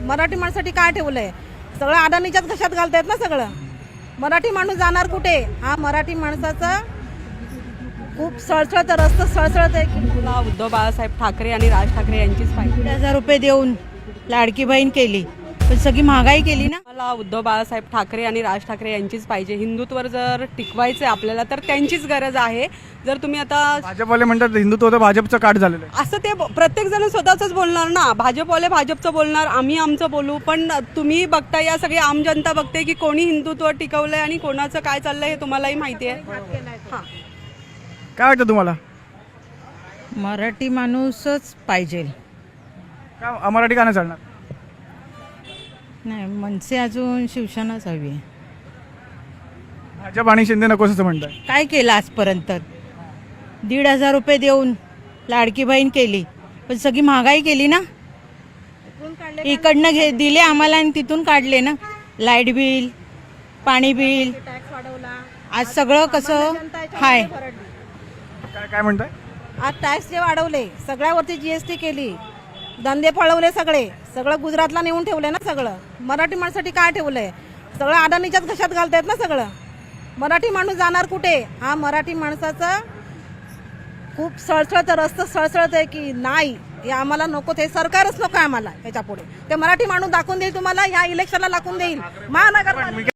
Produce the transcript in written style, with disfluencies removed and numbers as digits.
मराठी माणसासाठी काय ठेवलंय? सगळं अडाणीच्याच घशात घालतायत ना सगळं. मराठी माणूस जाणार कुठे? हा मराठी माणसाचा खूप सळसळत रस्ता सळसळत आहे की मला उद्धव बाळासाहेब ठाकरे आणि राज ठाकरे यांचीच पाहिजे. 1,000 रुपये देऊन लाडकी बहीण केली, पण सगळी महागाई केली ना. मला उद्धव बाळासाहेब ठाकरे आणि राज ठाकरे यांचीच पाहिजे. हिंदुत्व जर टिकवायचं आपल्याला तर त्यांचीच गरज आहे. जर तुम्ही आता भाजपवाले म्हणतात हिंदुत्व तर भाजपचं काट झालेलं आहे. असं ते प्रत्येक जण स्वतःच बोलणार ना. भाजपवाले भाजपचं बोलणार, आम्ही आमचं बोलू. पण तुम्ही बघता, या सगळी आम जनता बघते की कोणी हिंदुत्व टिकवलंय आणि कोणाचं काय चाललंय हे तुम्हालाही माहिती आहे. हां, काय वाटतं तुम्हाला? मराठी माणूसच पाहिजे. का मराठी का नाही चालणार? नाही, मनसे अजून शिवसेनाच हवी आहे. भाजप आणि शिंदे नको असं म्हणताय. काय केलं आजपर्यंत? 1,500 रुपये देऊन लाडकी बहीण केली, पण सगळी महागाई केली ना. इकडनं दिले आम्हाला आणि तिथून काढले ना. लाईट बिल, पाणी बिल, टॅक्स वाढवला. आज सगळं कसं हाय. काय काय म्हणताय? आज टॅक्स जे वाढवले, सगळ्यावरती जीएसटी केली, धंदे पळवले, सगळं गुजरातला नेऊन ठेवलंय ना सगळं. मराठी माणसासाठी काय ठेवलंय? सगळं अडाणीच्याच घशात घालतायत ना सगळं. मराठी माणूस जाणार कुठे? हा मराठी माणसाचा खूप सळसळत रस्ता सळसळत आहे की नाही, हे आम्हाला नको. ते सरकारच नको आहे आम्हाला. ह्याच्या पुढे ते मराठी माणूस दाखवून देईल तुम्हाला, ह्या इलेक्शनला दाखवून देईल. महानगर